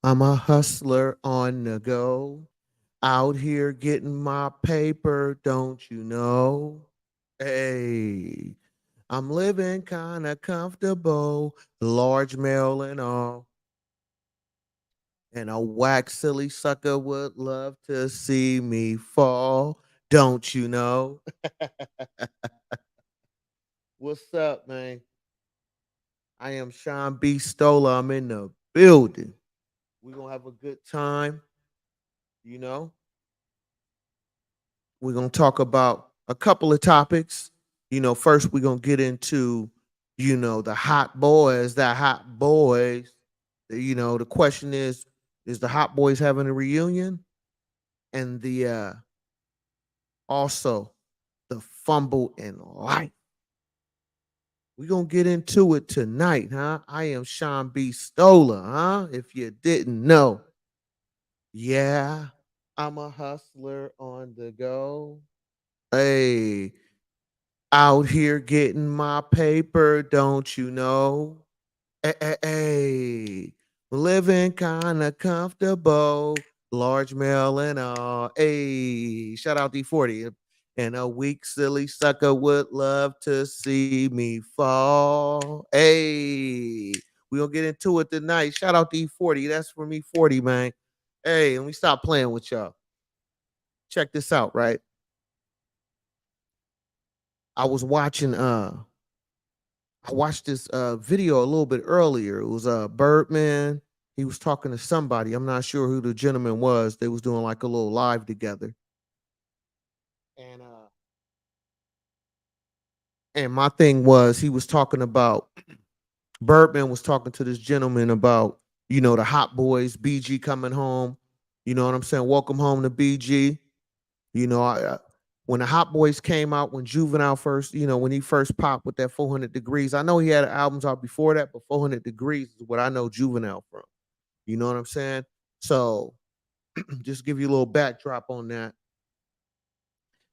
I'm a hustler on the go, out here getting my paper, don't you know? Hey, I'm living kind of comfortable, large mail and all. And a whack silly sucker would love to see me fall, don't you know? What's up, man? I am Sean B. Stoller. I'm in the building. We're going to have a good time, you know? We're going to talk about a couple of topics. First we're going to get into, the hot boys, that hot boys. The question is the hot boys having a reunion? And the also the fumble in life. We're going to get into it tonight, huh? I am Sean B. Stoller, huh? If you didn't know. Yeah, I'm a hustler on the go. Hey, out here getting my paper, don't you know? Hey, living kind of comfortable, large mail and all. Hey, shout out D40. And a weak, silly sucker would love to see me fall. Hey, we gonna get into it tonight. Shout out D40. That's for me, 40, man. Hey, let me stop playing with y'all. Check this out, right? I was watching I watched this video a little bit earlier. It was Birdman. He was talking to somebody. I'm not sure who the gentleman was. They was doing like a little live together. And my thing was he was talking about Birdman was talking to this gentleman about, the hot boys, BG coming home. You know what I'm saying? Welcome home to BG. When the Hot Boys came out, when Juvenile first, when he first popped with that 400 Degrees, I know he had albums out before that, but 400 Degrees is what I know Juvenile from. You know what I'm saying? So just give you a little backdrop on that.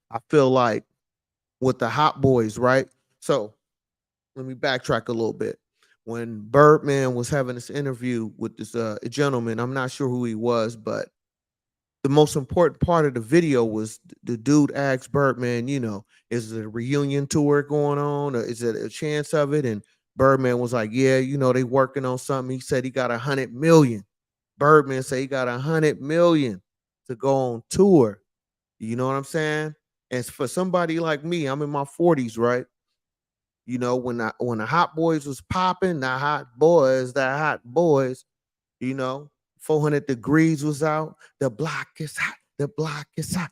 I feel like with the Hot Boys, right? So let me backtrack a little bit. When Birdman was having this interview with this gentleman, I'm not sure who he was, but the most important part of the video was the dude asked Birdman, is it a reunion tour going on? Or is it a chance of it? And Birdman was like, yeah, they working on something. He said he got 100 million. Birdman said he got 100 million to go on tour. You know what I'm saying? And for somebody like me, I'm in my 40s, right? When the Hot Boys was popping, the hot boys, you know, 400 Degrees was out. The block is hot. The block is hot.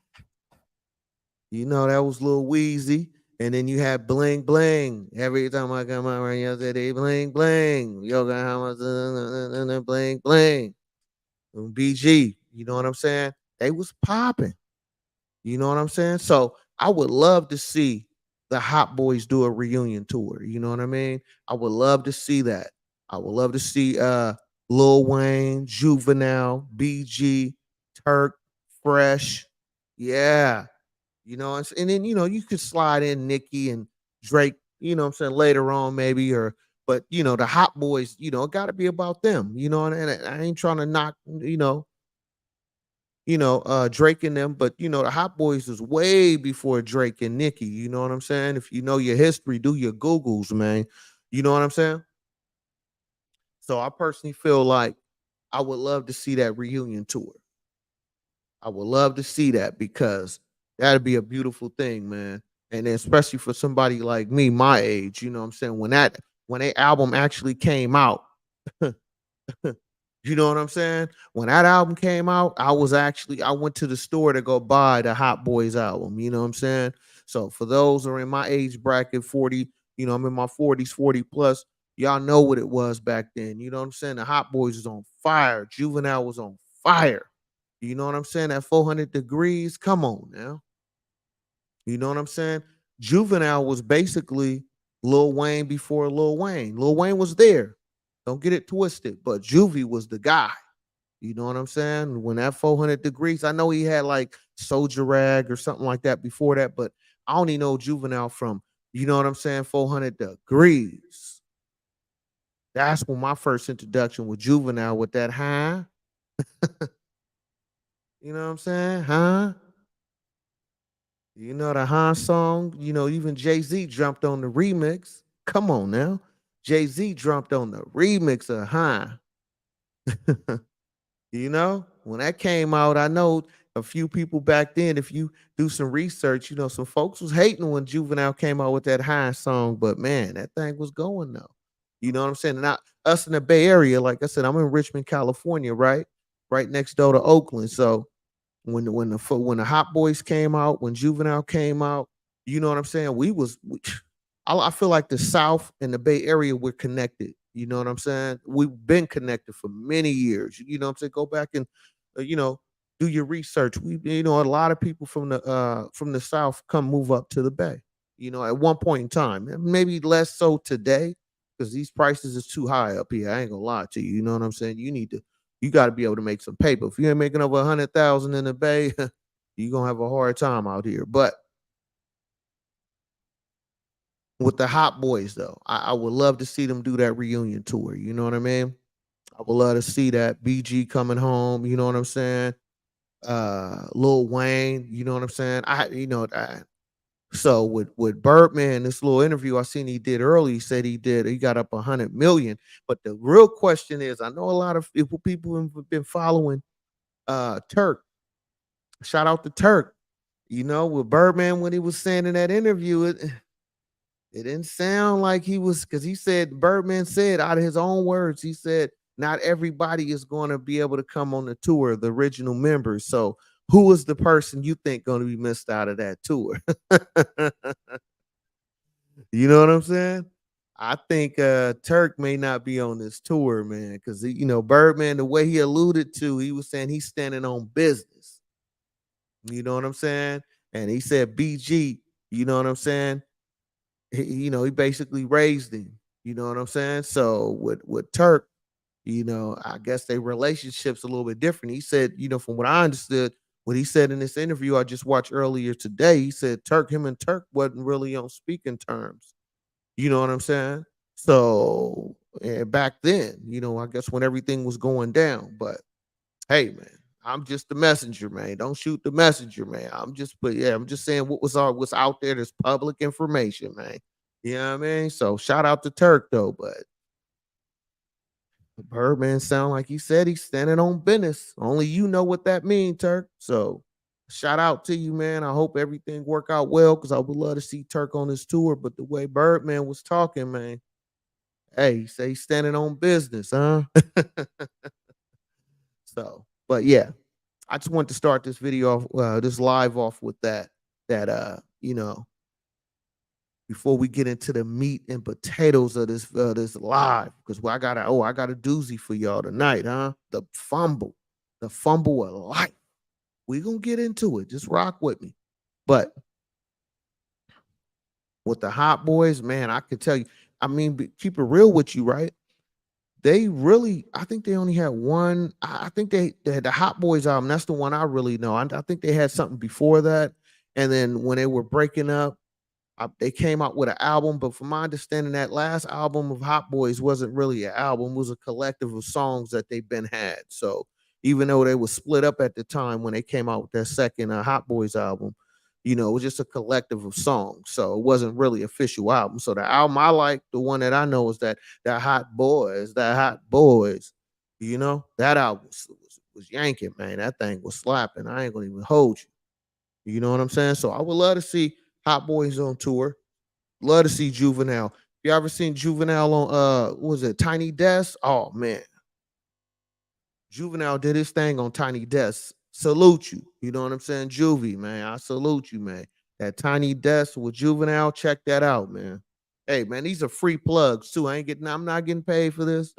That was Lil Weezy. And then you had Bling Bling. Every time I come around yesterday, Bling Bling. Yoga Hamas, Bling Bling. BG. You know what I'm saying? They was popping. You know what I'm saying? So I would love to see the Hot Boys do a reunion tour. You know what I mean? I would love to see that. I would love to see Lil Wayne, Juvenile, BG, Turk, Fresh. Yeah. And then you could slide in Nicki and Drake, what I'm saying, later on maybe, or but the Hot Boys, it gotta be about them, and I ain't trying to knock, Drake and them, but the Hot Boys is way before Drake and Nicki. You know what I'm saying? If you know your history, do your Googles, man. You know what I'm saying? So I personally feel like I would love to see that reunion tour. I would love to see that because that'd be a beautiful thing, man. And then especially for somebody like me, my age, you know what I'm saying? When that album actually came out, you know what I'm saying? When that album came out, I went to the store to go buy the Hot Boys album. You know what I'm saying? So for those who are in my age bracket, 40, I'm in my 40s, 40 plus. Y'all know what it was back then. You know what I'm saying? The Hot Boys was on fire. Juvenile was on fire. You know what I'm saying? At 400 Degrees. Come on now. You know what I'm saying? Juvenile was basically Lil Wayne before Lil Wayne. Lil Wayne was there. Don't get it twisted, but Juvie was the guy. You know what I'm saying? When that 400 Degrees, I know he had like Soldier Rag or something like that before that, but I only know Juvenile from, you know what I'm saying, 400 Degrees. That's when my first introduction with Juvenile with that, huh? You know what I'm saying? Huh? You know the Huh song? You know, even Jay-Z jumped on the remix. Come on now. Jay-Z jumped on the remix of Huh. You know, when that came out, I know a few people back then, if you do some research, you know, some folks was hating when Juvenile came out with that High song, but man, that thing was going though. You know what I'm saying? And us in the Bay Area, like I said, I'm in Richmond, California, right? Right next door to Oakland. So when the Hot Boys came out, when Juvenile came out, you know what I'm saying? I feel like the South and the Bay Area were connected. You know what I'm saying? We've been connected for many years. You know what I'm saying? Go back and you know, do your research. You know, a lot of people from the South come move up to the Bay. You know, at one point in time, and maybe less so today because these prices is too high up here. I ain't gonna lie to you. You know what I'm saying? You got to be able to make some paper. If you ain't making over 100,000 in the Bay, you're gonna have a hard time out here. But with the Hot Boys, though, I would love to see them do that reunion tour. You know what I mean? I would love to see that BG coming home. You know what I'm saying? Lil Wayne. You know what I'm saying? So with Birdman, this little interview I seen he did early, he said he got up 100 million. But the real question is, I know a lot of people have been following Turk. Shout out to Turk. You know, with Birdman, when he was saying in that interview, it didn't sound like he was, because he said, Birdman said out of his own words, he said, not everybody is going to be able to come on the tour, the original members. So who is the person you think going to be missed out of that tour? You know what I'm saying? I think Turk may not be on this tour, man, because you know, Birdman, the way he alluded to, he was saying he's standing on business. You know what I'm saying? And he said BG, you know what I'm saying? You know, he basically raised him. You know what I'm saying? So with Turk, you know, I guess their relationship's a little bit different. He said, you know, from what I understood, what he said in this interview I just watched earlier today, he said him and Turk wasn't really on speaking terms. You know what I'm saying? So back then, you know, I guess when everything was going down, but hey, man, I'm just the messenger, man. Don't shoot the messenger, man. I'm just saying what's out there. There's public information, man. You know what I mean? So shout out to Turk though, but Birdman sound like he said he's standing on business. Only you know what that means, Turk. So shout out to you, man. I hope everything work out well because I would love to see Turk on this tour. But the way Birdman was talking, man, hey, he say he's standing on business, huh? So, but yeah, I just want to start this video off, this live off with that. You know, before we get into the meat and potatoes of this live, because I got a doozy for y'all tonight, huh? The fumble of life. We gonna get into it. Just rock with me. But with the Hot Boys, man, I could tell you. I mean, keep it real with you, right? They really, I think they only had one. I think they had the Hot Boys album. That's the one I really know. I think they had something before that, and then when they were breaking up, they came out with an album. But from my understanding, that last album of Hot Boys wasn't really an album; it was a collective of songs that they've been had. So even though they were split up at the time when they came out with their second Hot Boys album, you know, it was just a collective of songs. So it wasn't really official album. So the album I like, the one that I know is that Hot Boys. You know, that album was yanking, man. That thing was slapping. I ain't gonna even hold you. You know what I'm saying? So I would love to see Hot Boys on tour. Love to see Juvenile. You ever seen Juvenile on what was it, Tiny Desk? Oh man, Juvenile did his thing on Tiny Desk. Salute you. You know what I'm saying? Juvie, man. I salute you, man. That Tiny Desk with Juvenile, check that out, man. Hey, man, these are free plugs too. I'm not getting paid for this.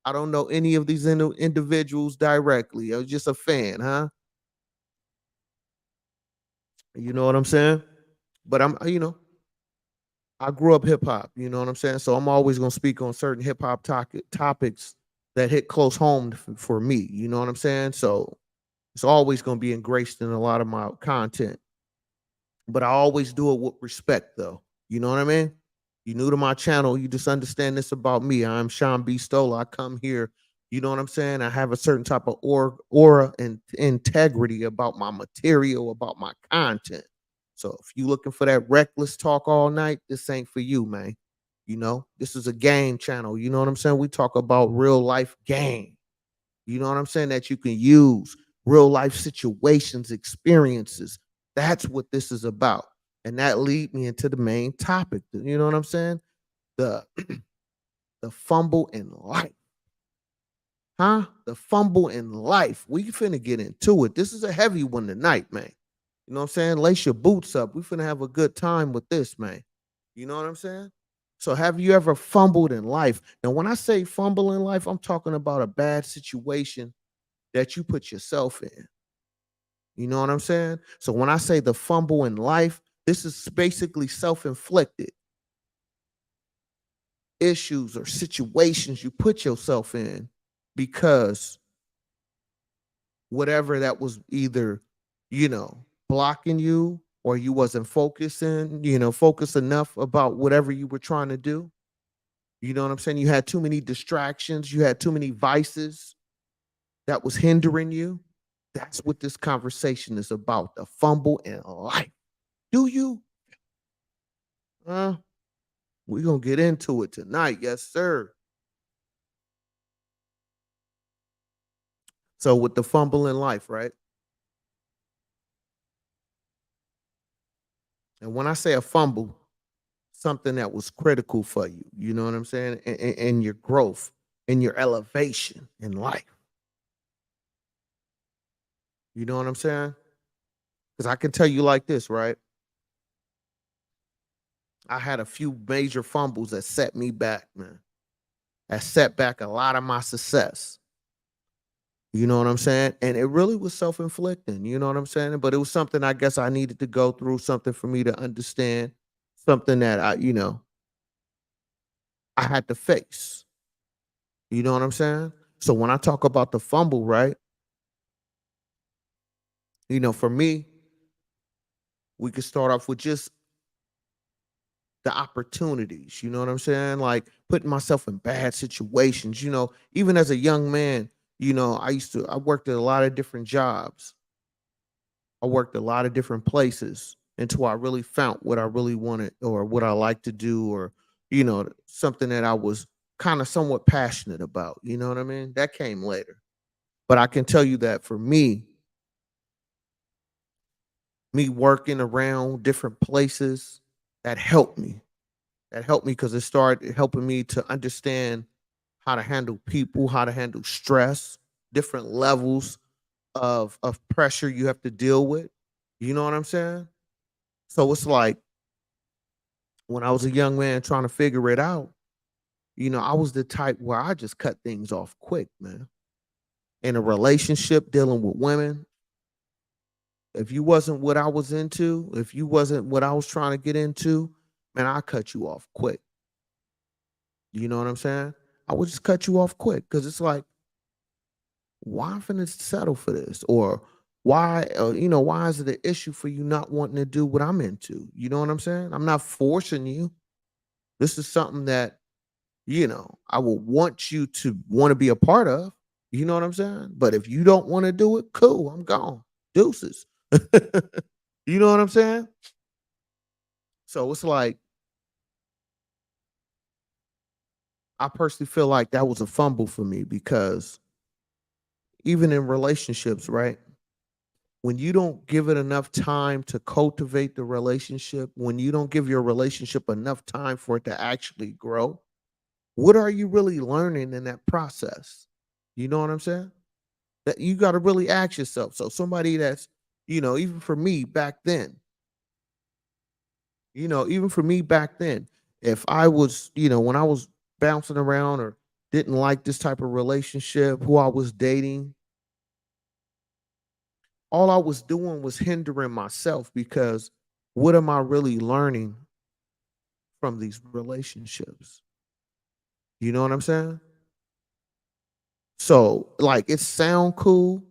I don't know any of these individuals directly. I was just a fan, huh? You know what I'm saying? But I grew up hip hop, you know what I'm saying? So I'm always going to speak on certain hip hop topics that hit close home for me, you know what I'm saying? So it's always going to be engraced in a lot of my content, but I always do it with respect though. You know what I mean? You new to my channel, you just understand this about me. I'm Sean B. Stoller. I come here, You know what I'm saying? I have a certain type of aura and integrity about my material, about my content. So if you looking for that reckless talk all night, this ain't for you, man. You know, this is a game channel. You know what I'm saying? We talk about real life game. You know what I'm saying? That you can use real life situations, experiences. That's what this is about. And that lead me into the main topic. You know what I'm saying? The the fumble in life. Huh? The fumble in life. We finna get into it. This is a heavy one tonight, man. You know what I'm saying? Lace your boots up. We finna have a good time with this, man. You know what I'm saying? So have you ever fumbled in life? Now, when I say fumble in life, I'm talking about a bad situation that you put yourself in. You know what I'm saying? So when I say the fumble in life, this is basically self-inflicted issues or situations you put yourself in because whatever that was either, blocking you or you wasn't focusing, focus enough about whatever you were trying to do. You know what I'm saying? You had too many distractions, you had too many vices that was hindering you. That's what this conversation is about. The fumble in life. Do you? Uh, we're gonna get into it tonight. Yes, sir. So with the fumble in life, right? And when I say a fumble, something that was critical for you. You know what I'm saying? And your growth and your elevation in life. You know what I'm saying? Because I can tell you like this, right? I had a few major fumbles that set me back, man. That set back a lot of my success. You know what I'm saying? And it really was self-inflicting, you know what I'm saying? But it was something I guess I needed to go through, something for me to understand, something that I had to face. You know what I'm saying? So when I talk about the fumble, right? For me, we could start off with just the opportunities, you know what I'm saying? Like putting myself in bad situations, even as a young man, I worked at a lot of different jobs. I worked a lot of different places until I really found what I really wanted or what I like to do or, something that I was kind of somewhat passionate about. You know what I mean? That came later. But I can tell you that for me working around different places, that helped me. That helped me because it started helping me to understand how to handle people, how to handle stress, different levels of pressure you have to deal with. You know what I'm saying? So it's like when I was a young man trying to figure it out, I was the type where I just cut things off quick, man. In a relationship, dealing with women, if you wasn't what I was into, if you wasn't what I was trying to get into, man, I cut you off quick. You know what I'm saying? I would just cut you off quick because it's like, why I'm finna settle for this? Or why is it an issue for you not wanting to do what I'm into? You know what I'm saying? I'm not forcing you. This is something that, I will want you to want to be a part of. You know what I'm saying? But if you don't want to do it, cool, I'm gone. Deuces. You know what I'm saying? So it's like, I personally feel like that was a fumble for me because even in relationships, right? When you don't give it enough time to cultivate the relationship, when you don't give your relationship enough time for it to actually grow, what are you really learning in that process? You know what I'm saying? That you got to really ask yourself. So somebody that's, even for me back then, even for me back then, if I was, when I was bouncing around or didn't like this type of relationship, who I was dating, all I was doing was hindering myself because what am I really learning from these relationships? You know what I'm saying? So, like, it sound cool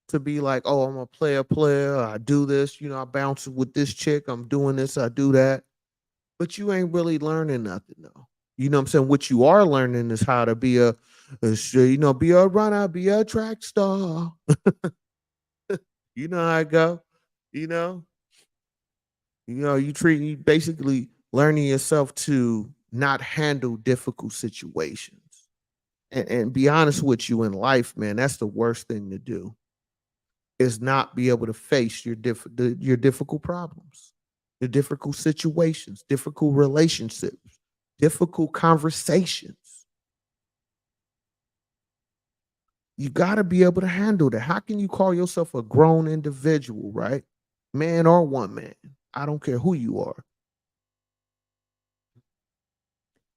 to be like, oh, I'm a player. I do this, I bounce with this chick. I'm doing this. I do that. But you ain't really learning nothing though. You know what I'm saying? What you are learning is how to be be a runner, be a track star. You know how I go. You know, you basically learning yourself to not handle difficult situations. And be honest with you in life, man, that's the worst thing to do is not be able to face your difficult problems, your difficult situations, difficult relationships, difficult conversations. You got to be able to handle that. How can you call yourself a grown individual, right? Man or woman. I don't care who you are.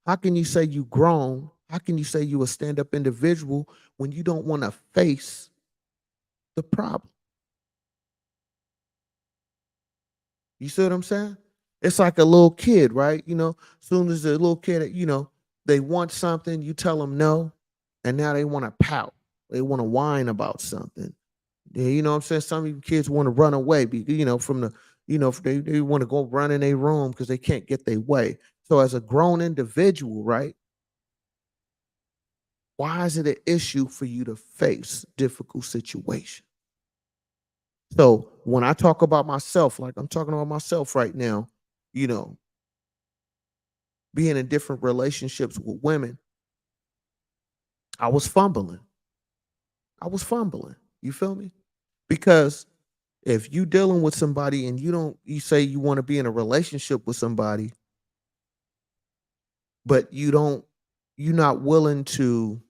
How can you say you grown? How can you say you a stand-up individual when you don't want to face the problem? You see what I'm saying? It's like a little kid, right? Soon as a little kid, they want something, you tell them no, and now they want to pout. They want to whine about something. Yeah, you know what I'm saying? Some of you kids want to run away, from if they want to go run in their room because they can't get their way. So as a grown individual, right? Why is it an issue for you to face difficult situations? So when I talk about myself, like I'm talking about myself right now, you know, being in different relationships with women, I was fumbling. I was fumbling. You feel me? Because if you dealing with somebody and you say you want to be in a relationship with somebody, but you're not willing to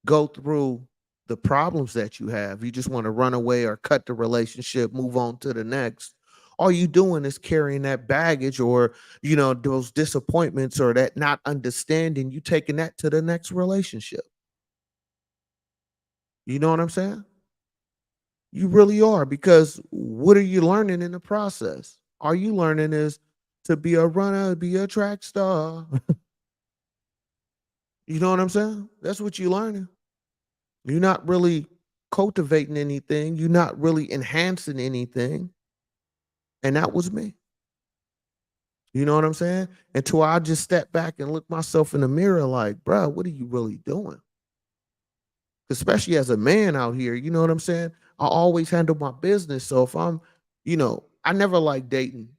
go through the problems that you have. You just want to run away or cut the relationship, move on to the next. All you doing is carrying that baggage or, those disappointments or that not understanding, you taking that to the next relationship. You know what I'm saying? You really are because what are you learning in the process? Are you learning is to be a runner, be a track star? You know what I'm saying? That's what you're learning. You're not really cultivating anything. You're not really enhancing anything. And that was me. You know what I'm saying? Until I just step back and look myself in the mirror like, bro, what are you really doing? Especially as a man out here, you know what I'm saying? I always handle my business. So if I never like dating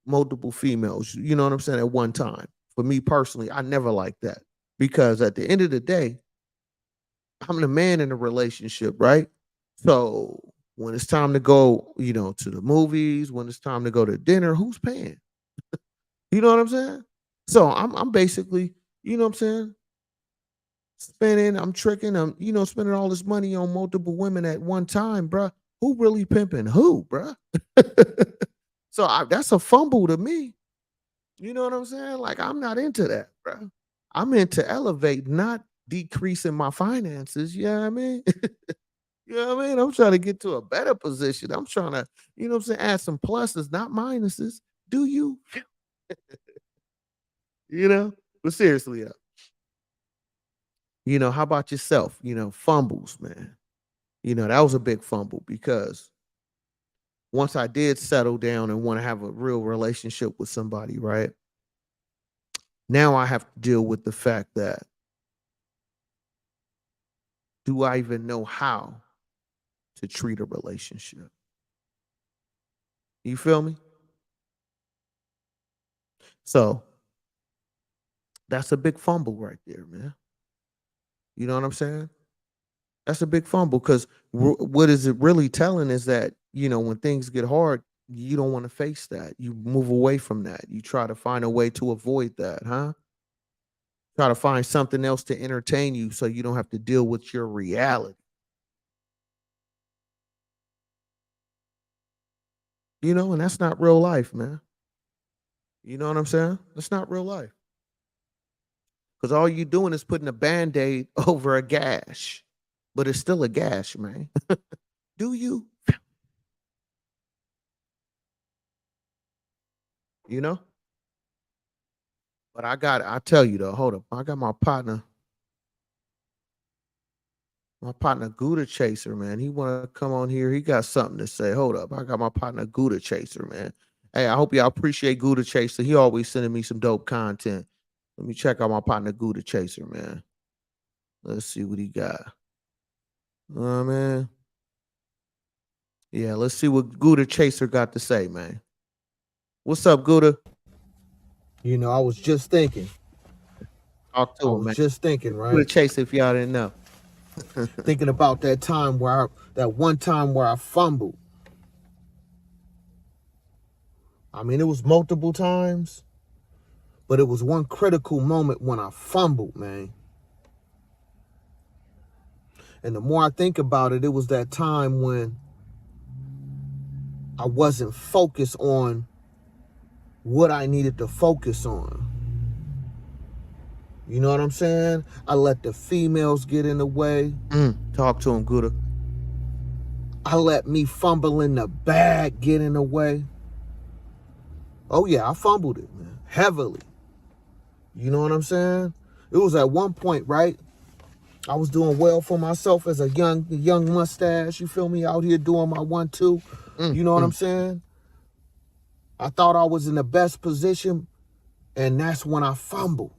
multiple females, you know what I'm saying, at one time. For me personally, I never like that. Because at the end of the day, I'm the man in a relationship, right? So when it's time to go, to the movies, when it's time to go to dinner, who's paying? You know what I'm saying? So I'm basically, you know what I'm saying, I'm tricking, spending all this money on multiple women at one time, bruh. Who really pimping who, bruh? So that's a fumble to me. You know what I'm saying? Like I'm not into that, bruh. I'm into elevate, not decreasing my finances. You know what I mean? You know what I mean? I'm trying to get to a better position. I'm trying to, add some pluses, not minuses. Do you? You know? But seriously, how about yourself? Fumbles, man. That was a big fumble because once I did settle down and want to have a real relationship with somebody, right? Now I have to deal with the fact that do I even know how to treat a relationship? You feel me? So that's a big fumble right there, man. You know what I'm saying? That's a big fumble because what is it really telling is that, when things get hard, you don't want to face that. You move away from that. You try to find a way to avoid that, huh? Try to find something else to entertain you so you don't have to deal with your reality. And that's not real life, man. You know what I'm saying? That's not real life. Because all you doing is putting a band-aid over a gash. But it's still a gash, man. Do you? You know? But I tell you though, hold up. I got my partner Gouda Chaser, man. He wanna come on here. He got something to say. Hold up. I got my partner Gouda Chaser, man. Hey, I hope y'all appreciate Gouda Chaser. He always sending me some dope content. Let me check out my partner Gouda Chaser, man. Let's see what he got. Man. Yeah, let's see what Gouda Chaser got to say, man. What's up, Gouda? You know, I was just thinking. Talk I to him, was man. just thinking, Gouda right? Chaser, if y'all didn't know. Thinking about that one time where I fumbled. I mean, it was multiple times, but it was one critical moment when I fumbled, man. And the more I think about it, it was that time when I wasn't focused on what I needed to focus on. You know what I'm saying? I let the females get in the way. Talk to him, Gouda. I let me fumble in the bag get in the way. Oh yeah, I fumbled it, man. Heavily. You know what I'm saying? It was at one point, right? I was doing well for myself as a young mustache. You feel me? Out here doing my 1-2. Mm, You know what I'm mm. saying? I thought I was in the best position, and that's when I fumbled.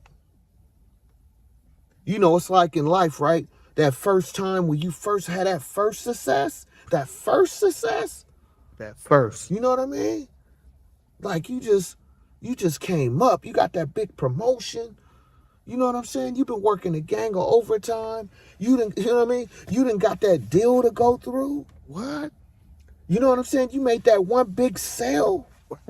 You know, it's like in life, right? That first time when you first had that first success, That first. you know what I mean? Like you just came up. You got that big promotion. You know what I'm saying? You've been working a gang of overtime. You know what I mean? You didn't got that deal to go through. What? You know what I'm saying? You made that one big sale.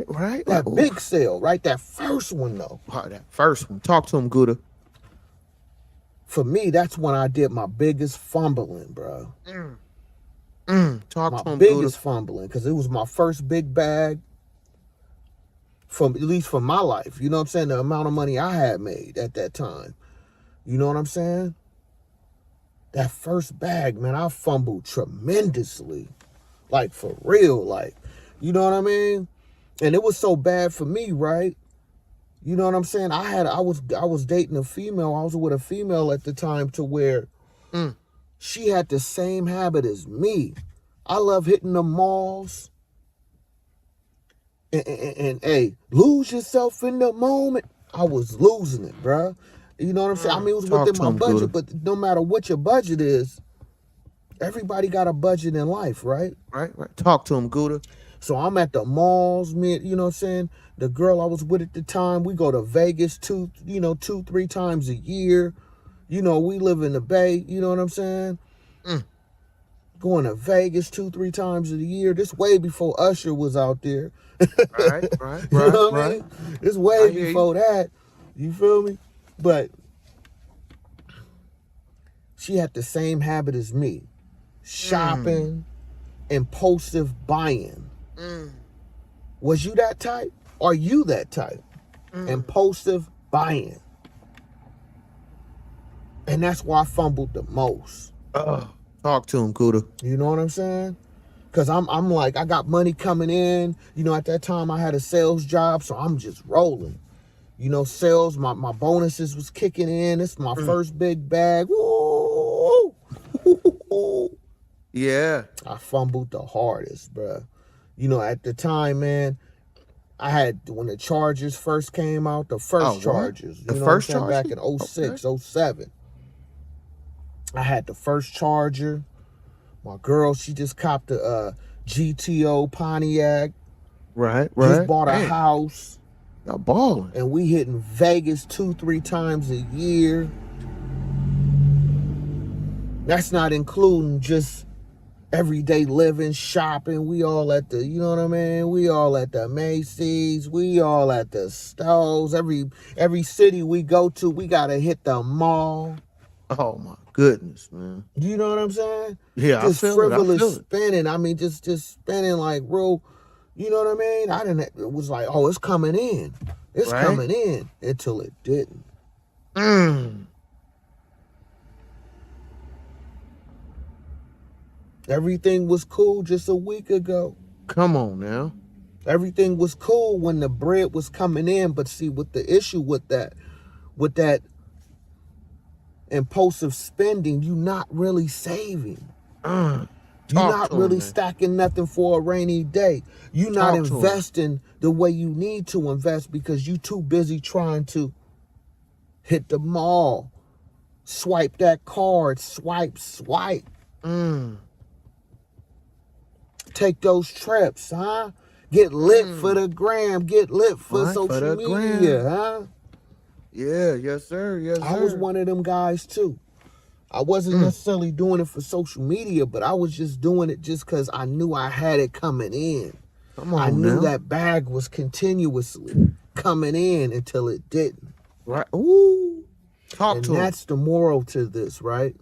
Right. That big sale, right? That first one, though. That first one. Talk to him, Gouda. For me, that's when I did my biggest fumbling, bro. Talk My to him, Gouda. biggest fumbling, because it was my first big bag, from at least for my life. You know what I'm saying? The amount of money I had made at that time. You know what I'm saying? That first bag, man, I fumbled tremendously. Like, for real, like, you know what I mean? And it was so bad for me, right? You know what I'm saying? I was dating a female. I was with a female at the time to where she had the same habit as me. I love hitting the malls. And hey, lose yourself in the moment. I was losing it, bruh. You know what I'm saying? I mean, it was Talk within to my him, Gouda. budget, but no matter what your budget is, everybody got a budget in life, right? Right. Talk to him, Gouda. So I'm at the malls, you know what I'm saying? The girl I was with at the time, we go to Vegas 2-3 times a year. You know, we live in the Bay, you know what I'm saying? Going to Vegas 2-3 times a year. This way before Usher was out there. Right. You know what I mean? It's way before that. You feel me? But she had the same habit as me. Shopping, impulsive buying. Was you that type? Are you that type? Impulsive buying. And that's why I fumbled the most. Talk to him, Gouda. You know what I'm saying? Because I'm like, I got money coming in. You know, at that time I had a sales job, so I'm just rolling. You know, sales, my bonuses was kicking in. It's my first big bag. Woo! Yeah. I fumbled the hardest, bruh. You know, at the time, man, I had, when the Chargers first came out, the first Chargers. The you know first what I'm saying? Chargers? Back in 06, 07. I had the first Charger. My girl, she just copped a GTO Pontiac. Right. Just bought a house. Y'all balling. And we hitting Vegas 2-3 times a year. That's not including just everyday living, shopping. We all at the, you know what I mean? We all at the Macy's. We all at the stores. Every city we go to, we gotta hit the mall. Oh my goodness, man. You know what I'm saying? Yeah, just I feel frivolous it. spending. I mean, just spending like real. You know what I mean? It was like, oh, it's coming in. It's coming in until it didn't. Everything was cool just a week ago. Come on now. Everything was cool when the bread was coming in, but see, what the issue with that impulsive spending, you not really saving. You're not really stacking nothing for a rainy day. You're not investing the way you need to invest because you too busy trying to hit the mall, swipe that card, swipe, swipe. Mm. Take those trips, huh? Get lit for Mm. the gram, get lit for Right, for social the gram. media, huh? Yeah, yes, sir. Yes, I was sir. one of them guys too. I wasn't Mm. necessarily doing it for social media, but I was just doing it just because I knew I had it coming in. Come I on knew now. that bag was continuously coming in until it didn't. Right. Ooh. Talk And to him. that's the moral to this, right?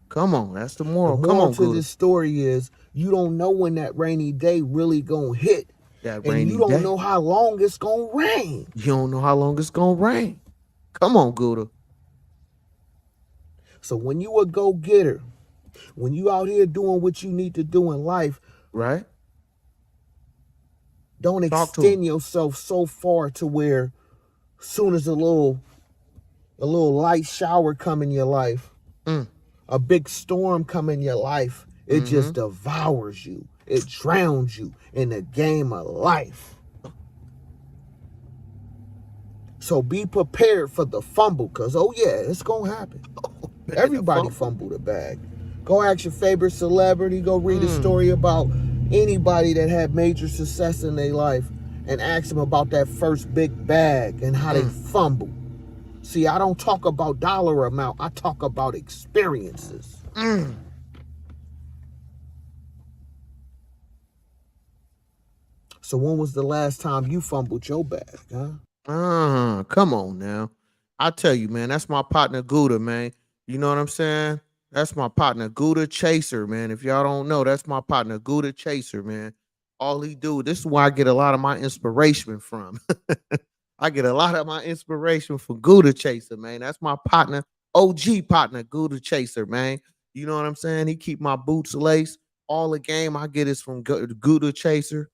Come on. That's the The moral. Come moral on, to Gouda. this story is you don't know when that rainy day really gonna hit. That And you rainy don't day. know how long it's gonna rain. You don't know how long it's gonna rain. Come on, Gouda. So when you a go-getter, when you out here doing what you need to do in life, Right? don't Talk to him. extend yourself so far to where soon as a little light shower come in your life, Mm. a big storm come in your life, it Mm-hmm. just devours you. It drowns you in the game of life. So be prepared for the fumble, because, oh yeah, it's going to happen. Man, the Everybody fumble. fumbled a bag. Go ask your favorite celebrity. Go read a Mm. story about anybody that had major success in their life and ask them about that first big bag and how they Mm. fumbled. See, I don't talk about dollar amount. I talk about experiences. Mm. So when was the last time you fumbled your bag, huh? Come on now. I tell you, man, that's my partner Gouda, man. You know what I'm saying? That's my partner Gouda Chaser, man. If y'all don't know, that's my partner Gouda Chaser, man. All he do, this is where I get a lot of my inspiration from. I get a lot of my inspiration from Gouda Chaser, man. That's my partner, OG partner, Gouda Chaser, man. You know what I'm saying? He keep my boots laced. All the game I get is from Gouda Chaser.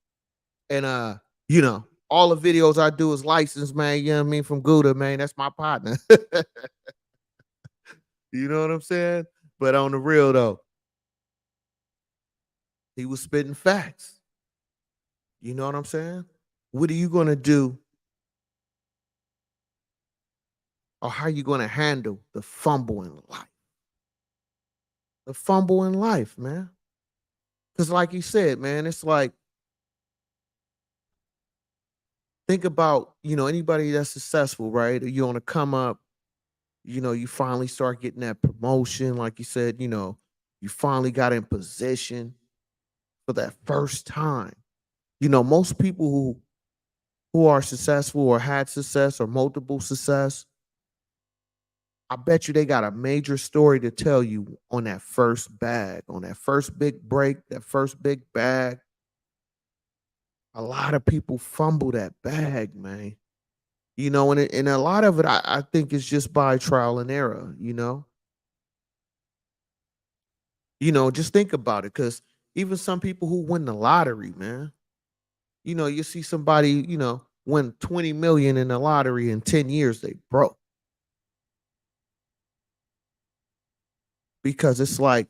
And you know, all the videos I do is licensed, man. You know what I mean? From Gouda, man. That's my partner. You know what I'm saying? But on the real though, he was spitting facts. You know what I'm saying? What are you gonna do, or how you gonna handle the fumble in life? The fumble in life, man. Because, like you said, man, it's like, think about, anybody that's successful, right? You on a come up, you finally start getting that promotion, like you said, you finally got in position for that first time. Most people who are successful or had success or multiple success, I bet you they got a major story to tell you on that first bag, on that first big break, that first big bag. A lot of people fumble that bag, man. And a lot of it, I think, is just by trial and error. Just think about it, because even some people who win the lottery, man, you see somebody, win 20 million in the lottery in 10 years, they broke, because it's like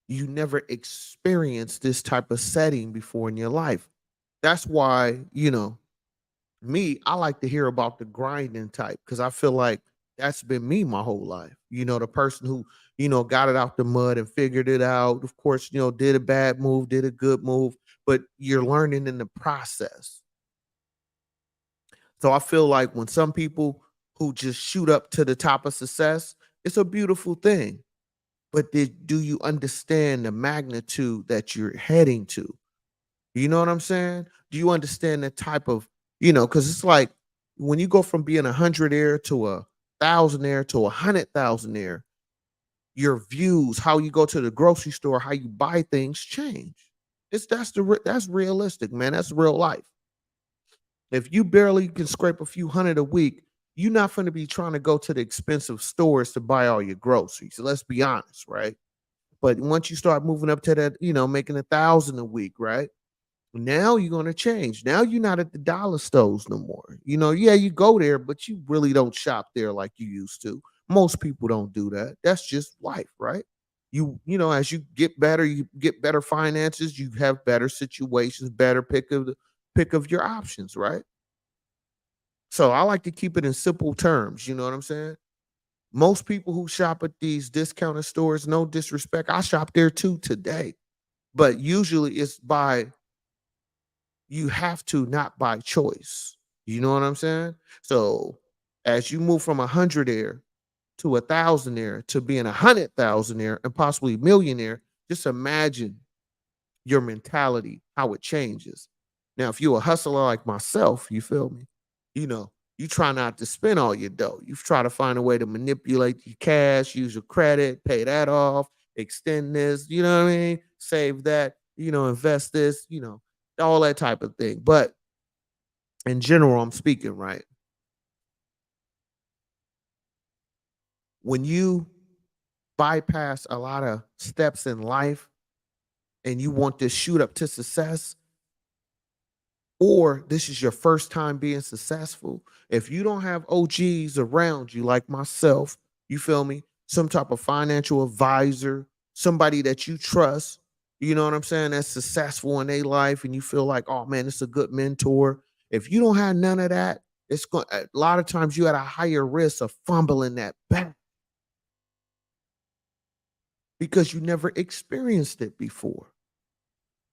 you never experienced this type of setting before in your life. That's why, me, I like to hear about the grinding type, because I feel like that's been me my whole life. The person who, got it out the mud and figured it out. Of course, did a bad move, did a good move, but you're learning in the process. So I feel like when some people who just shoot up to the top of success, it's a beautiful thing. But do you understand the magnitude that you're heading to? You know what I'm saying? Do you understand the type of, because it's like when you go from being a hundredaire to a thousandaire to 100,000aire, your views, how you go to the grocery store, how you buy things change. That's realistic, man. That's real life. If you barely can scrape a few hundred a week, you're not going to be trying to go to the expensive stores to buy all your groceries. So let's be honest, right? But once you start moving up to that, making 1,000 a week, right? Now you're gonna change. Now you're not at the dollar stores no more. Yeah, you go there, but you really don't shop there like you used to. Most people don't do that. That's just life, right? As you get better, you get better finances, you have better situations, better pick of your options, right? So I like to keep it in simple terms. You know what I'm saying? Most people who shop at these discounted stores, no disrespect, I shop there too today. But usually it's by you have to, not by choice. You know what I'm saying? So as you move from a hundredaire to a thousandaire to being a 100,000aire and possibly millionaire, just imagine your mentality, how it changes. Now, if you're a hustler like myself, you feel me? You know, you try not to spend all your dough. You try to find a way to manipulate your cash, use your credit, pay that off, extend this, you know what I mean? Save that, invest this, all that type of thing. But in general, I'm speaking, right? When you bypass a lot of steps in life and you want to shoot up to success, or this is your first time being successful, if you don't have OGs around you like myself, you feel me? Some type of financial advisor, somebody that you trust, you know what I'm saying, that's successful in their life, and you feel like, oh man, it's a good mentor. If you don't have none of that, it's going a lot of times you at a higher risk of fumbling that back because you never experienced it before.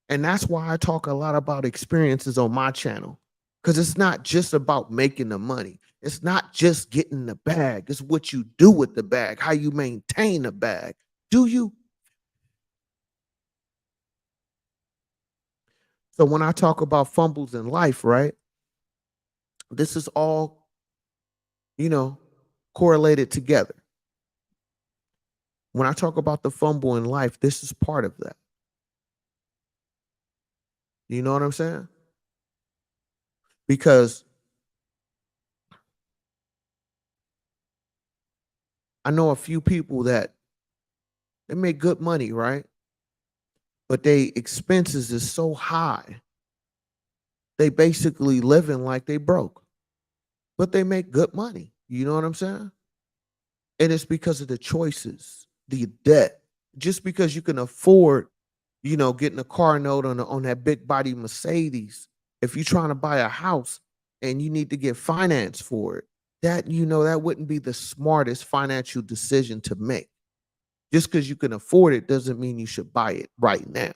And that's why I talk a lot about experiences on my channel. Because it's not just about making the money. It's not just getting the bag. It's what you do with the bag, how you maintain the bag. Do you? So when I talk about fumbles in life, right? This is all, you know, correlated together. When I talk about the fumble in life, this is part of that. You know what I'm saying? Because I know a few people that they make good money, right? But they expenses is so high. They basically living like they broke, but they make good money. You know what I'm saying? And it's because of the choices, the debt. Just because you can afford, getting a car note on that big body Mercedes, if you're trying to buy a house and you need to get finance for it, that wouldn't be the smartest financial decision to make. Just because you can afford it doesn't mean you should buy it right now.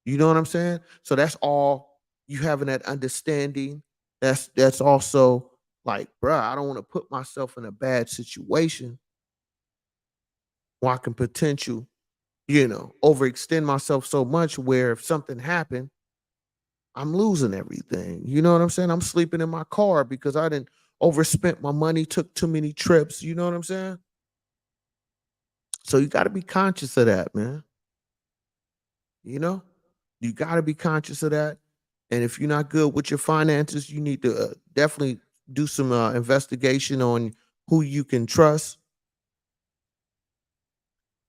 You know what I'm saying? So that's all you having that understanding. That's also like, bruh, I don't want to put myself in a bad situation where I can potential, overextend myself so much where if something happened, I'm losing everything. You know what I'm saying? I'm sleeping in my car because I didn't overspent my money, took too many trips. You know what I'm saying? So you got to be conscious of that, man. You know, you got to be conscious of that. And if you're not good with your finances, you need to definitely do some investigation on who you can trust,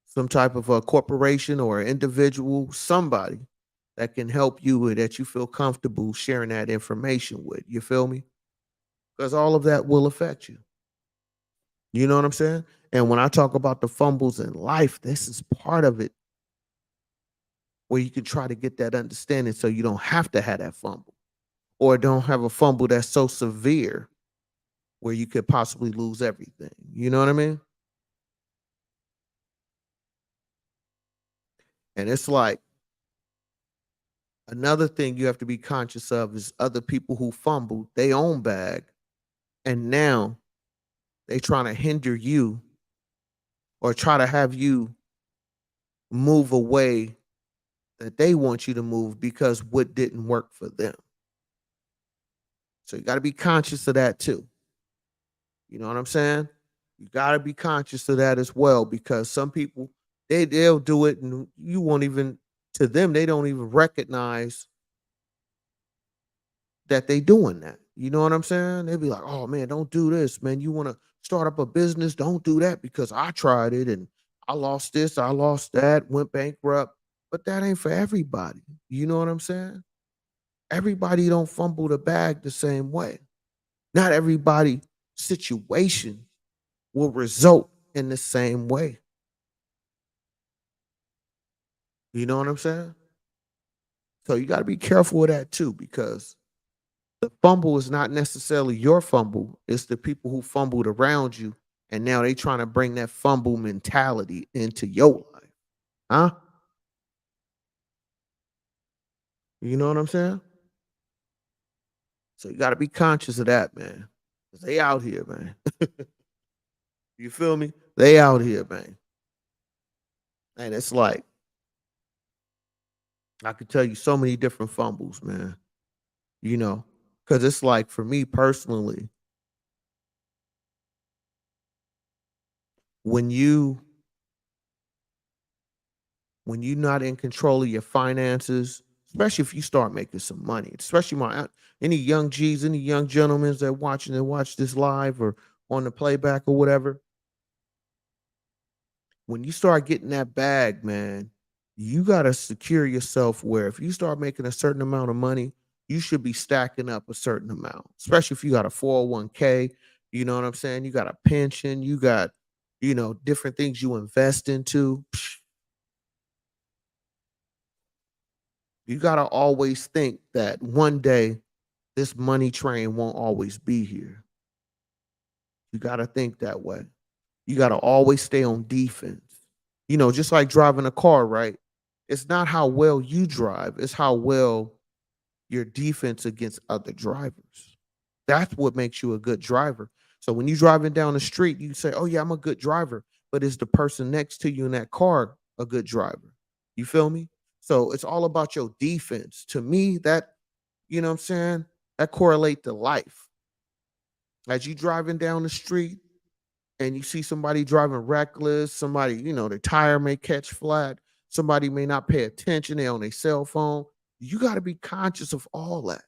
some type of a corporation or individual, somebody that can help you or that you feel comfortable sharing that information with. You feel me? Because all of that will affect you. You know what I'm saying? And when I talk about the fumbles in life, this is part of it where you can try to get that understanding so you don't have to have that fumble or don't have a fumble that's so severe where you could possibly lose everything. You know what I mean? And it's like another thing you have to be conscious of is other people who fumble they own bag and now they trying to hinder you or try to have you move away that they want you to move because what didn't work for them. So you got to be conscious of that too. You know what I'm saying? You got to be conscious of that as well because some people they'll do it and you won't even to them they don't even recognize that they doing that. You know what I'm saying? They be like, "Oh man, don't do this, man. You want to start up a business? Don't do that because I tried it and I lost this, I lost that, went bankrupt." But that ain't for everybody. You know what I'm saying? Everybody don't fumble the bag the same way. Not everybody situation will result in the same way. You know what I'm saying? So you got to be careful of that too because the fumble is not necessarily your fumble. It's the people who fumbled around you And now they trying to bring that fumble mentality into your life. Huh? You know what I'm saying? So you got to be conscious of that, man. 'Cause they out here, man. You feel me? They out here, man. And it's like, I could tell you so many different fumbles, man. You know, because it's like for me personally, when you when you're not in control of your finances, especially if you start making some money, especially any young G's, any young gentlemen that watch this live or on the playback or whatever, when you start getting that bag, man, you gotta secure yourself where if you start making a certain amount of money, you should be stacking up a certain amount, especially if you got a 401k, you know what I'm saying? You got a pension, you got, different things you invest into. You got to always think that one day this money train won't always be here. You got to think that way. You got to always stay on defense. Just like driving a car, right? It's not how well you drive, it's how well your defense against other drivers. That's what makes you a good driver. So when you're driving down the street, you say, "Oh yeah, I'm a good driver," but is the person next to you in that car a good driver? You feel me? So it's all about your defense. To me, that you know what I'm saying? That correlate to life. As you driving down the street and you see somebody driving reckless, somebody, their tire may catch flat, somebody may not pay attention, they on their cell phone. You got to be conscious of all that.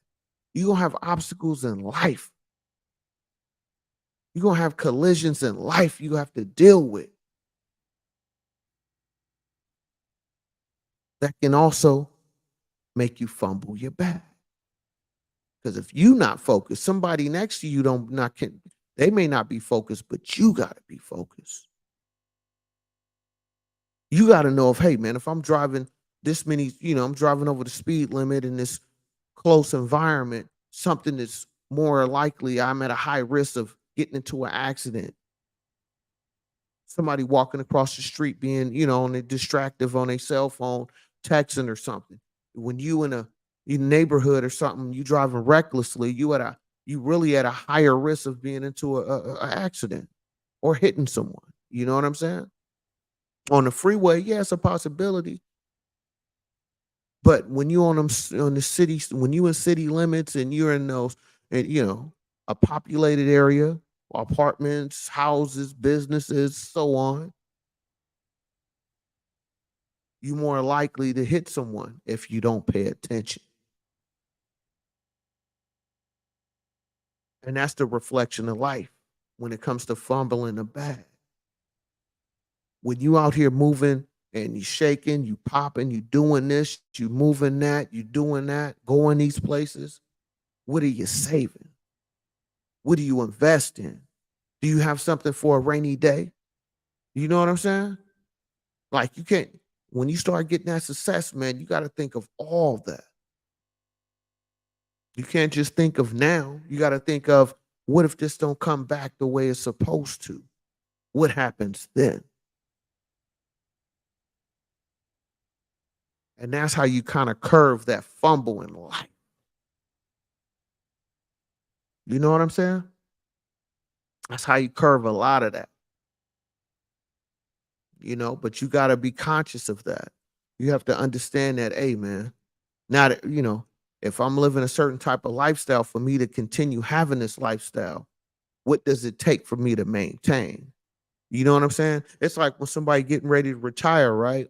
You're gonna have obstacles in life. You're gonna have collisions in life you have to deal with that can also make you fumble your bag. Because if you not focused, somebody next to you don't not can they may not be focused, but you gotta be focused. You gotta know if, hey man, if I'm driving this many, I'm driving over the speed limit in this close environment, something that's more likely I'm at a high risk of getting into an accident. Somebody walking across the street being, on a distractive on a cell phone, texting or something. When you in a neighborhood or something, you driving recklessly, you really at a higher risk of being into a accident or hitting someone. You know what I'm saying? On the freeway, yeah, it's a possibility. But when you on the city, when you in city limits and you're in those, and a populated area, apartments, houses, businesses, so on, you more likely to hit someone if you don't pay attention. And that's the reflection of life when it comes to fumbling the bag. When you out here moving and you shaking, you popping, you doing this, you moving that, you doing that, going these places, what are you saving? What do you invest in? Do you have something for a rainy day? You know what I'm saying? Like you can't when you start getting that success, man, you got to think of all that. You can't just think of now. You got to think of what if this don't come back the way it's supposed to? What happens then? And that's how you kind of curve that fumble in life. You know what I'm saying? That's how you curve a lot of that, but you got to be conscious of that. You have to understand that, hey, man, now that, if I'm living a certain type of lifestyle for me to continue having this lifestyle, what does it take for me to maintain? You know what I'm saying? It's like when somebody getting ready to retire, right?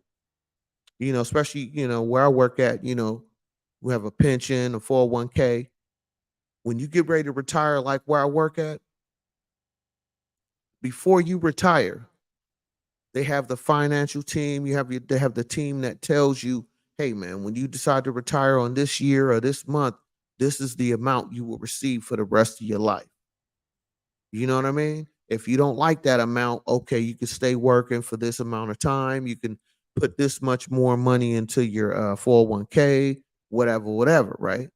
Especially, where I work at, we have a pension, a 401k. When you get ready to retire, like where I work at, before you retire, they have the financial team. They have the team that tells you, hey man, when you decide to retire on this year or this month, this is the amount you will receive for the rest of your life. You know what I mean? If you don't like that amount, okay, you can stay working for this amount of time. You can put this much more money into your 401k, whatever, whatever, right?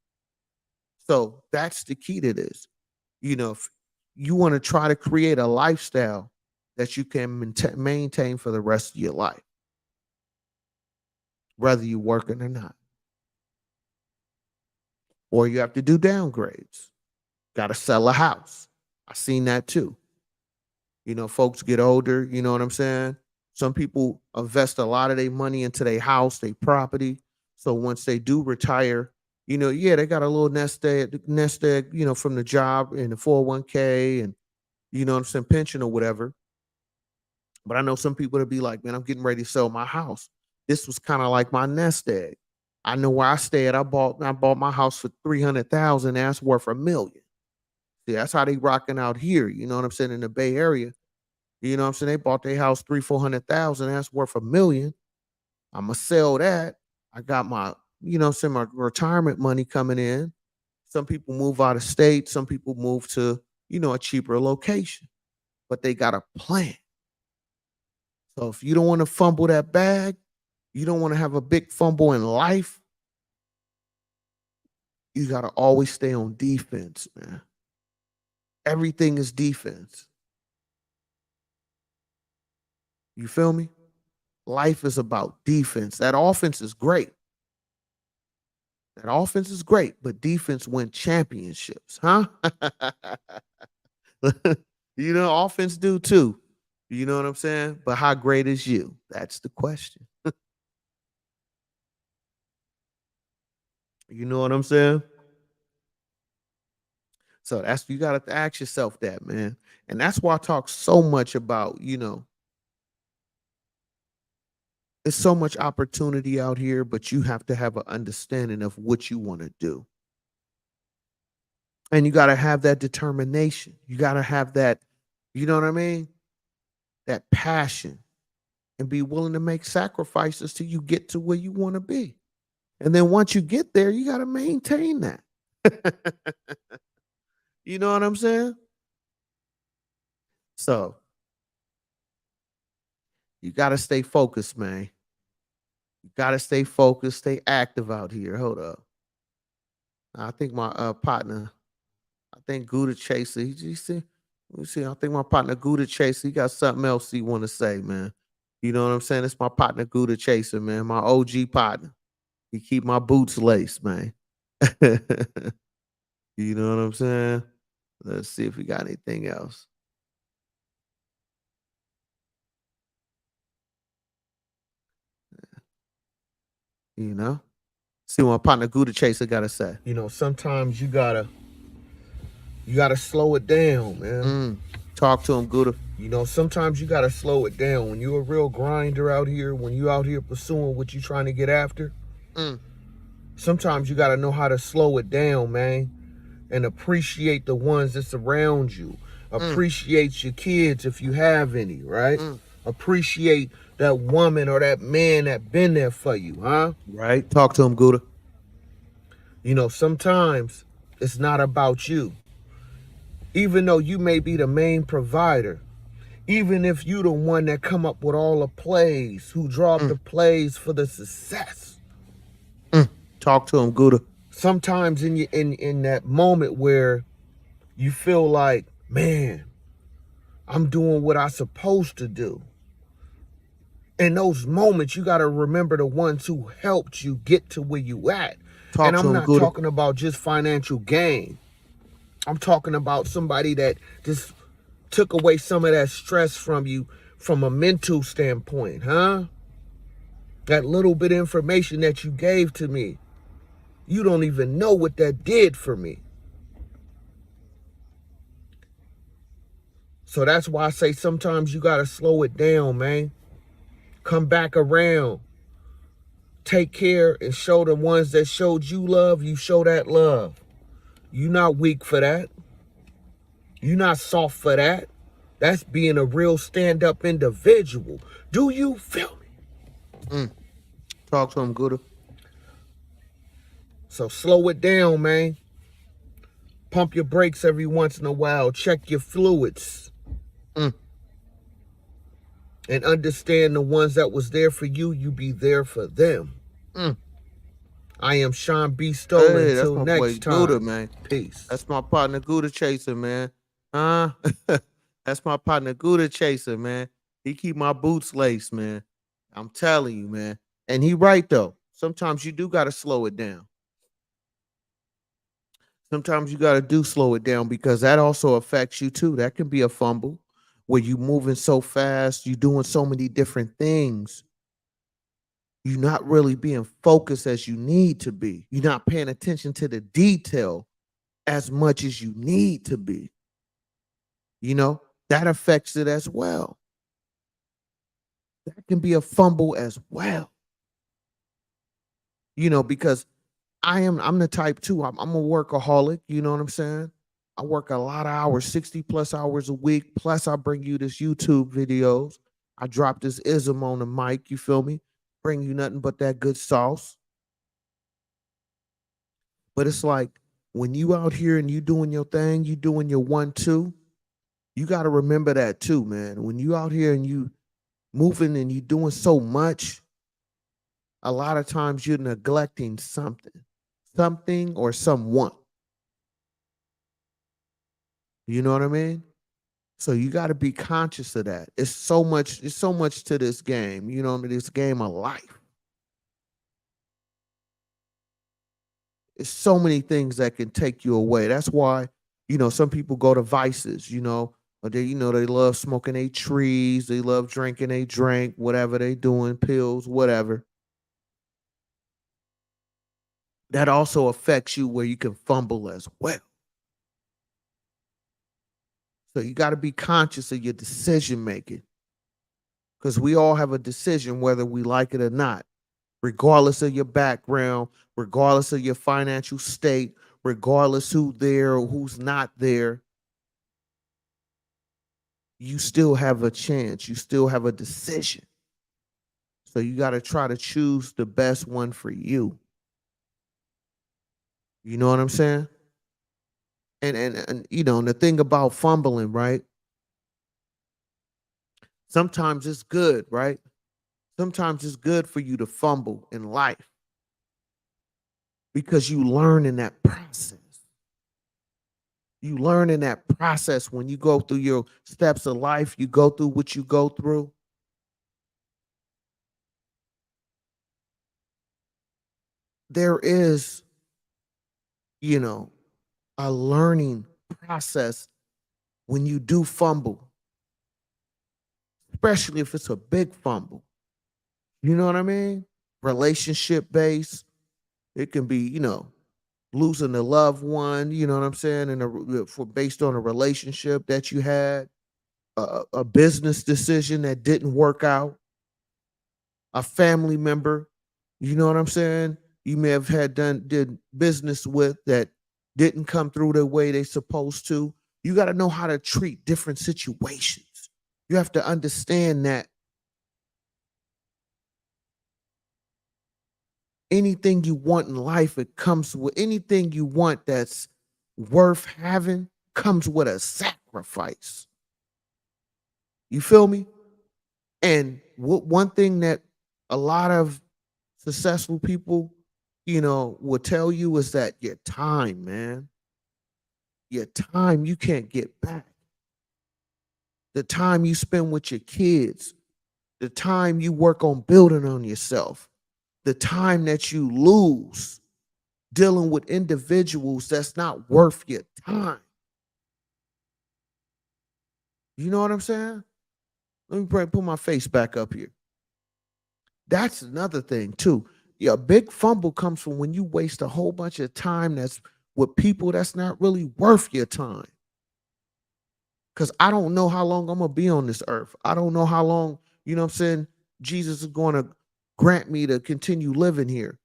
So that's the key to this. If you want to try to create a lifestyle, that you can maintain for the rest of your life, whether you're working or not. Or you have to do downgrades. Got to sell a house. I seen that too. Folks get older, you know what I'm saying? Some people invest a lot of their money into their house, their property. So once they do retire, yeah, they got a little nest egg, from the job and the 401k and you know what I'm saying, pension or whatever. But I know some people to be like, man, I'm getting ready to sell my house. This was kind of like my nest egg. I know where I stay at. I bought my house for 300,000. That's worth $1 million. See, that's how they rocking out here. You know what I'm saying? In the Bay Area. You know what I'm saying? They bought their house 300,000-400,000. That's worth $1 million. I'ma sell that. I got my, what I'm saying, my retirement money coming in. Some people move out of state, some people move to, a cheaper location. But they got a plan. So if you don't want to fumble that bag, you don't want to have a big fumble in life, you got to always stay on defense, man. Everything is defense. You feel me? Life is about defense. That offense is great. That offense is great, but defense win championships, huh? Offense do too. You know what I'm saying? But how great is you? That's the question. You know what I'm saying? So you got to ask yourself that, man. And that's why I talk so much about, there's so much opportunity out here, but you have to have an understanding of what you want to do. And you got to have that determination. You got to have that, you know what I mean? That passion and be willing to make sacrifices till you get to where you want to be. And then once you get there, you got to maintain that. You know what I'm saying? So you got to stay focused, man. You got to stay focused, stay active out here. Hold up. I think my partner, I think Gouda Chaser, he see, let me see. I think my partner Gouda Chaser, he got something else he want to say, man. You know what I'm saying? It's my partner Gouda Chaser, man. My OG partner. He keep my boots laced, man. You know what I'm saying? Let's see if we got anything else. You know? See what my partner Gouda Chaser gotta say. Sometimes you gotta slow it down, man. Talk to him, Gouda. Sometimes you gotta slow it down. When you're a real grinder out here, when you out here pursuing what you're trying to get after, sometimes you gotta know how to slow it down, man. And appreciate the ones that's around you. Appreciate your kids if you have any, right? Appreciate that woman or that man that been there for you, huh? Right. Talk to him, Gouda. Sometimes it's not about you. Even though you may be the main provider, even if you the one that come up with all the plays, who draw up the plays for the success. Talk to him, Gouda. Sometimes in that moment where you feel like, man, I'm doing what I'm supposed to do. In those moments, you got to remember the ones who helped you get to where you at. And I'm not talking about just financial gain. I'm talking about somebody that just took away some of that stress from you from a mental standpoint, huh? That little bit of information that you gave to me, you don't even know what that did for me. So that's why I say sometimes you got to slow it down, man. Come back around. Take care and show the ones that showed you love, you show that love. You're not weak for that. You're not soft for that. That's being a real stand-up individual. Do you feel me? Talk to him, Gouda. So slow it down, man. Pump your brakes every once in a while. Check your fluids. And understand the ones that was there for you, you be there for them. I am Sean B. Stolen. Hey, until next time. Gouda, man. Peace. That's my partner Gouda Chaser, man. That's That's my partner, Gouda Chaser, man. He keep my boots laced, man. I'm telling you, man. And he right though. Sometimes you do gotta slow it down. Sometimes you gotta do slow it down because that also affects you too. That can be a fumble where you moving so fast, you doing so many different things. You're not really being focused as you need to be. You're not paying attention to the detail as much as you need to be. You know, that affects it as well. That can be a fumble as well. Because I'm the type too. I'm a workaholic. You know what I'm saying? I work a lot of hours, 60 plus hours a week. Plus, I bring you this YouTube videos. I drop this ism on the mic. You feel me? Bring you nothing but that good sauce. But it's like when you out here and you doing your thing, you doing your 1-2. You got to remember that too, man. When you out here and you moving and you doing so much, a lot of times you're neglecting something or someone. You know what I mean? So you got to be conscious of that. It's so much to this game, this game of life. It's so many things that can take you away. That's why, some people go to vices, or they love smoking a trees, they love drinking a drink, whatever they doing, pills, whatever. That also affects you where you can fumble as well. So you got to be conscious of your decision making because we all have a decision whether we like it or not, regardless of your background, regardless of your financial state, regardless who's there or who's not there. You still have a chance. You still have a decision. So you got to try to choose the best one for you. You know what I'm saying? And the thing about fumbling, right? Sometimes it's good, right? Sometimes it's good for you to fumble in life because you learn in that process. You learn in that process when you go through your steps of life, you go through what you go through. There is, you know, a learning process when you do fumble, especially if it's a big fumble. You know what I mean? Relationship based. It can be, losing a loved one, you know what I'm saying? For based on a relationship that you had, a business decision that didn't work out, a family member, you know what I'm saying? You may have did business with that didn't come through the way they supposed to. You got to know how to treat different situations. You have to understand that anything you want in life, it comes with anything you want that's worth having comes with a sacrifice. You feel me? And one thing that a lot of successful people, will tell you is that your time, man, your time you can't get back. The time you spend with your kids, the time you work on building on yourself, the time that you lose dealing with individuals that's not worth your time. You know what I'm saying? Let me put my face back up here. That's another thing too. Yeah, a big fumble comes from when you waste a whole bunch of time that's with people that's not really worth your time. Cause I don't know how long I'm gonna be on this earth. I don't know how long, what I'm saying, Jesus is gonna grant me to continue living here.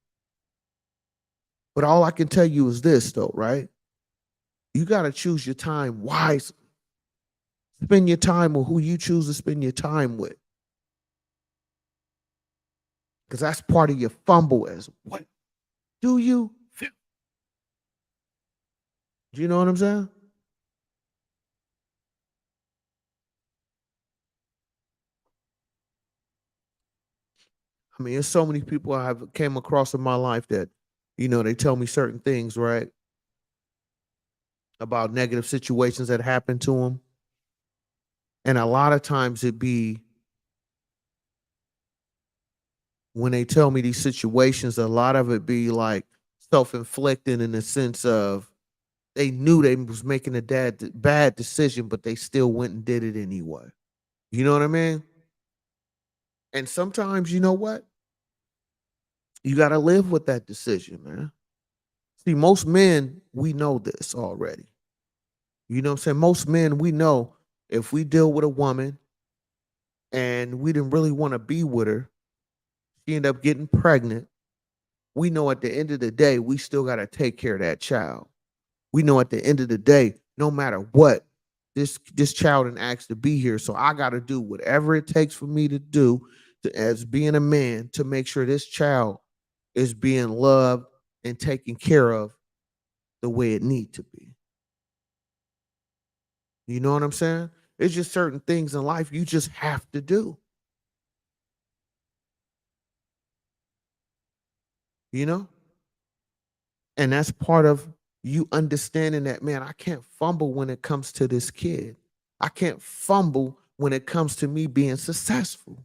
But all I can tell you is this though, right? You gotta choose your time wisely. Spend your time with who you choose to spend your time with. Because that's part of your fumble as well. Do you feel? Do you know what I'm saying? I mean, there's so many people I have came across in my life that, they tell me certain things, right? About negative situations that happened to them. And a lot of times it be when they tell me these situations, a lot of it be like self-inflicted in the sense of they knew they was making a bad decision, but they still went and did it anyway. You know what I mean? And sometimes, you know what? You got to live with that decision, man. See, most men, we know this already. You know what I'm saying? Most men, we know if we deal with a woman and we didn't really want to be with her, she end up getting pregnant. We know at the end of the day, we still got to take care of that child. We know at the end of the day, no matter what, this child and asked to be here. So I got to do whatever it takes for me to do as being a man to make sure this child is being loved and taken care of the way it need to be. You know what I'm saying? It's just certain things in life you just have to do. You know? And that's part of you understanding that, man, I can't fumble when it comes to this kid. I can't fumble when it comes to me being successful.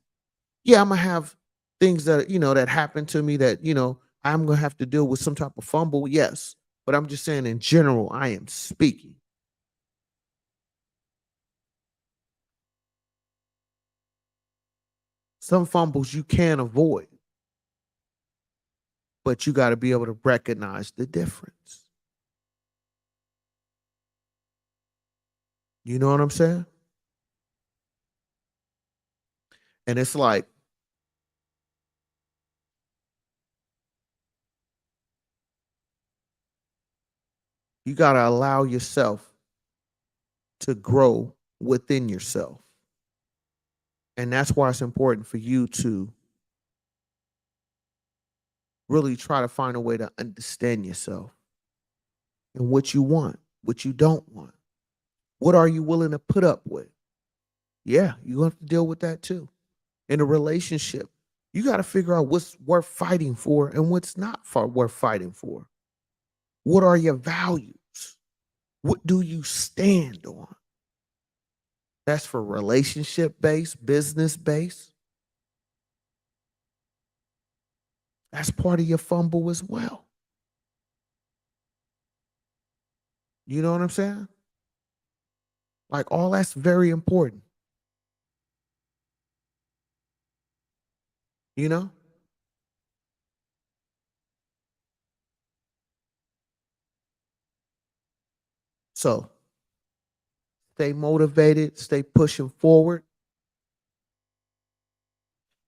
Yeah, I'm gonna have things that, that happen to me that, I'm gonna have to deal with some type of fumble. Yes. But I'm just saying in general, I am speaking. Some fumbles you can't avoid, but you got to be able to recognize the difference. You know what I'm saying? And it's like you got to allow yourself to grow within yourself. And that's why it's important for you to really try to find a way to understand yourself and what you want, what you don't want. What are you willing to put up with? Yeah, you have to deal with that too. In a relationship, you got to figure out what's worth fighting for and what's not worth fighting for. What are your values? What do you stand on? That's for relationship based, business based. That's part of your fumble as well. You know what I'm saying? Like all that's very important, you know? So stay motivated, stay pushing forward,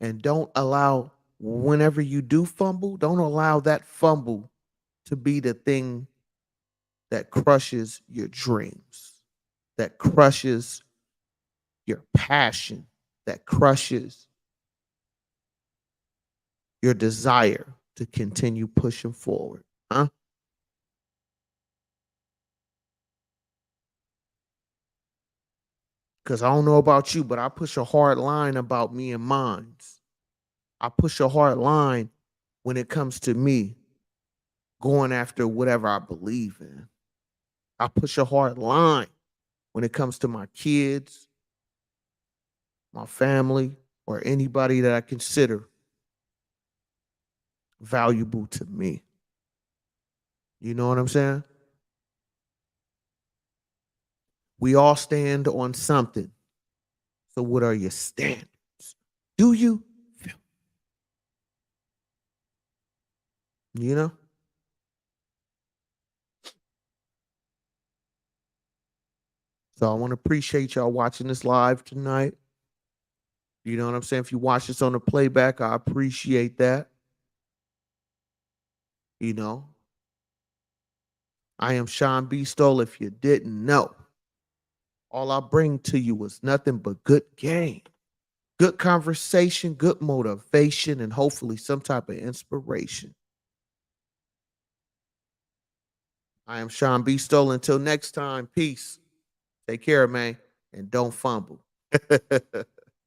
and don't allow, whenever you do fumble, don't allow that fumble to be the thing that crushes your dreams, that crushes your passion, that crushes your desire to continue pushing forward. Huh? Because I don't know about you, but I push a hard line about me and mines. I push a hard line when it comes to me going after whatever I believe in. I push a hard line when it comes to my kids, my family, or anybody that I consider valuable to me. You know what I'm saying? We all stand on something. So, what are your standards? Do you? You know? So, I want to appreciate y'all watching this live tonight. You know what I'm saying? If you watch this on the playback, I appreciate that. You know, I am Sean B. Stoll. If you didn't know, all I bring to you is nothing but good game, good conversation, good motivation, and hopefully some type of inspiration. I am Sean B. Stoll. Until next time, peace. Take care, man, and don't fumble.